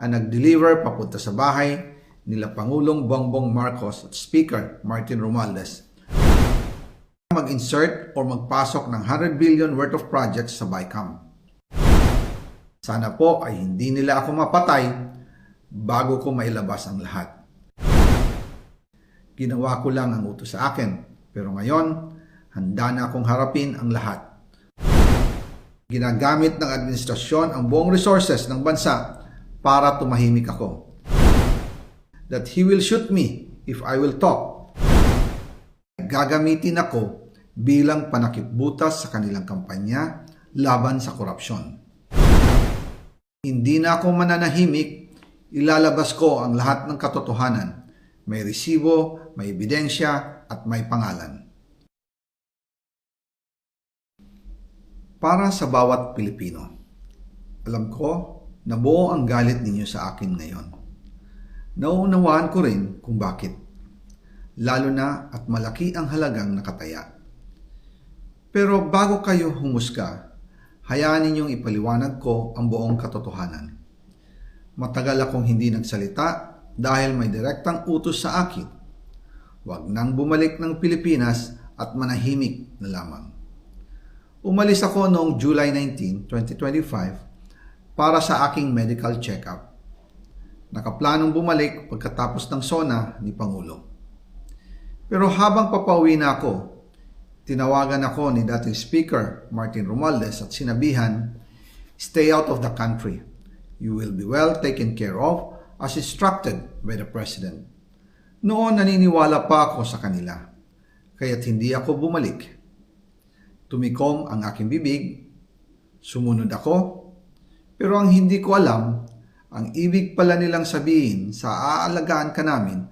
ang nag-deliver papunta sa bahay nila Pangulong Bongbong Marcos at Speaker Martin Romualdez mag-insert o magpasok ng 100 billion worth of projects sa BICAM. Sana po ay hindi nila ako mapatay bago ko mailabas ang lahat. Ginawa ko lang ang utos sa akin, pero ngayon, handa na akong harapin ang lahat. Ginagamit ng administrasyon ang buong resources ng bansa para tumahimik ako. That he will shoot me if I will talk. Gagamitin ako bilang panakipbutas sa kanilang kampanya laban sa korupsyon. Hindi na ako mananahimik, ilalabas ko ang lahat ng katotohanan. May resibo, may ebidensya, at may pangalan. Para sa bawat Pilipino, alam ko na buo ang galit ninyo sa akin ngayon. Nauunawaan ko rin kung bakit. Lalo na at malaki ang halagang nakataya. Pero bago kayo humusga, hayaan ninyong ipaliwanag ko ang buong katotohanan. Matagal akong hindi nagsalita dahil may direktang utos sa akin. Huwag nang bumalik ng Pilipinas at manahimik na lamang. Umalis ako noong July 19, 2025 para sa aking medical check-up. Nakaplanong bumalik pagkatapos ng SONA ni Pangulo. Pero habang papauwi na ako, tinawagan ako ni dating Speaker Martin Romualdez at sinabihan, "Stay out of the country. You will be well taken care of as instructed by the President." Noon naniniwala pa ako sa kanila, kaya't hindi ako bumalik. Tumikom ang aking bibig, sumunod ako, pero ang hindi ko alam, ang ibig pala nilang sabihin sa aalagaan ka namin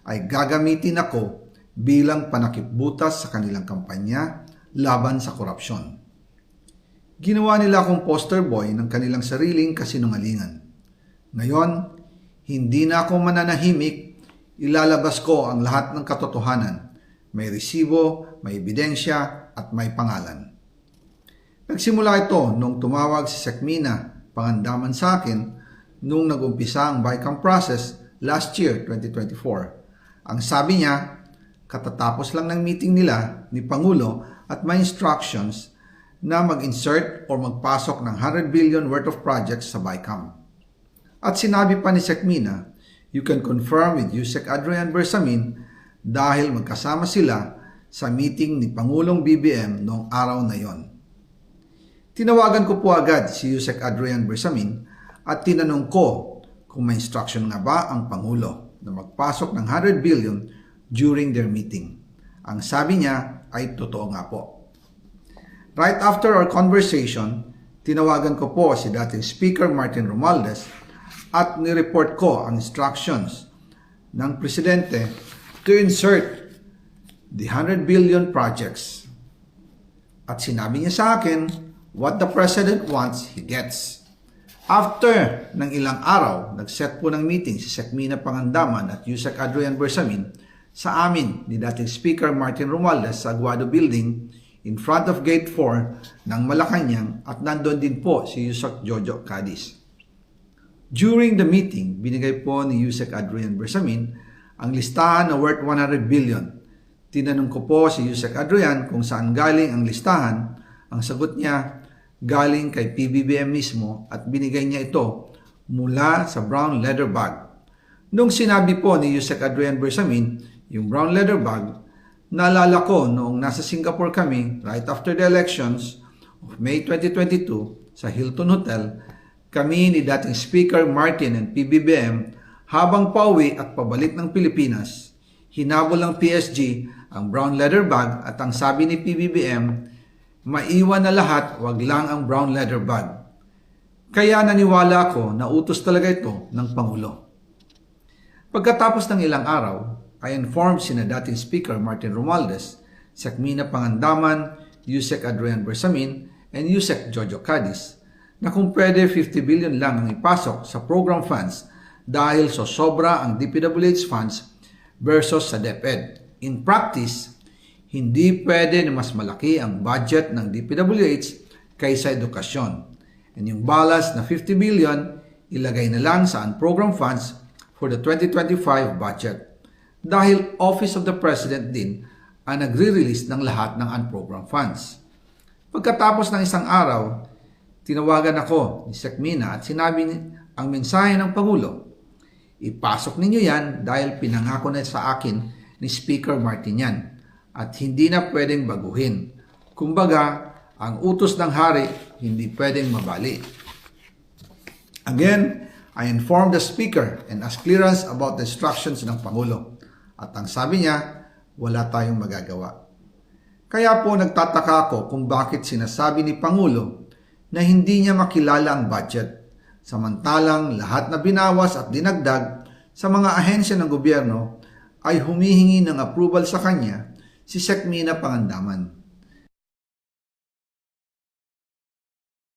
ay gagamitin ako bilang panakipbutas sa kanilang kampanya laban sa korupsyon. Ginawa nila akong poster boy ng kanilang sariling kasinungalingan. Ngayon, hindi na ako mananahimik, ilalabas ko ang lahat ng katotohanan. May resibo, may ebidensya, at may pangalan. Nagsimula ito nung tumawag si Sekmina Pangandaman sa akin nung nag-umpisa ang BICAM process last year, 2024. Ang sabi niya, katatapos lang ng meeting nila ni Pangulo at may instructions na mag-insert o magpasok ng 100 billion worth of projects sa BICAM. At sinabi pa ni Sekmina, you can confirm with Yusek Adrian Bersamin dahil magkasama sila sa meeting ni Pangulong BBM noong araw na yon. Tinawagan ko po agad si Yusek Adrian Bersamin at tinanong ko kung may instruction nga ba ang Pangulo na magpasok ng 100 billion during their meeting. Ang sabi niya ay totoo nga po. Right after our conversation, tinawagan ko po si dating Speaker Martin Romualdez at nireport ko ang instructions ng Presidente to insert the 100 billion projects. At sinabi niya sa akin, what the President wants, he gets. After ng ilang araw, nag-set po ng meeting si Sekmina Pangandaman at Yusek Adrian Bersamin sa amin ni dating Speaker Martin Romualdez sa Aguado Building in front of Gate 4 ng Malacanang at nandun din po si Yusek Jojo Cadiz. During the meeting, binigay po ni Yusek Adrian Bersamin ang listahan na worth 100 billion. Tinanong ko po si Yusek Adrian kung saan galing ang listahan. Ang sagot niya, galing kay PBBM mismo at binigay niya ito mula sa brown leather bag. Nung sinabi po ni Yusek Adrian Bersamin, yung brown leather bag, naalala ko noong nasa Singapore kami right after the elections of May 2022 sa Hilton Hotel, kami ni dating Speaker Martin and PBBM habang pauwi at pabalik ng Pilipinas, hinabol ng PSG ang brown leather bag at ang sabi ni PBBM, maiwan na lahat, wag lang ang brown leather bag. Kaya naniwala ako na utos talaga ito ng Pangulo. Pagkatapos ng ilang araw, I informed sina dating Speaker Martin Romualdez, Sekmina Pangandaman, Yusek Adrian Bersamin, and Yusek Jojo Cadiz na kung pwede 50 billion lang ang ipasok sa program funds dahil so sobra ang DPWH funds versus sa DepEd. In practice, hindi pwede na mas malaki ang budget ng DPWH kaysa edukasyon. And yung balance na 50 billion, ilagay na lang sa unprogrammed funds for the 2025 budget dahil Office of the President din ang nagre-release ng lahat ng unprogrammed funds. Pagkatapos ng isang araw, tinawagan ako ni Sec Mina at sinabi ang mensahe ng Pangulo. Ipasok ninyo yan dahil pinangako na sa akin ni Speaker Martin yan at hindi na pwedeng baguhin. Kumbaga, ang utos ng hari hindi pwedeng mabali. Again, I informed the Speaker and asked clearance about the instructions ng Pangulo. At ang sabi niya, wala tayong magagawa. Kaya po nagtataka ako kung bakit sinasabi ni Pangulo na hindi niya makilala ang budget, samantalang lahat na binawas at dinagdag sa mga ahensya ng gobyerno ay humihingi ng approval sa kanya si Sec Mina Pangandaman.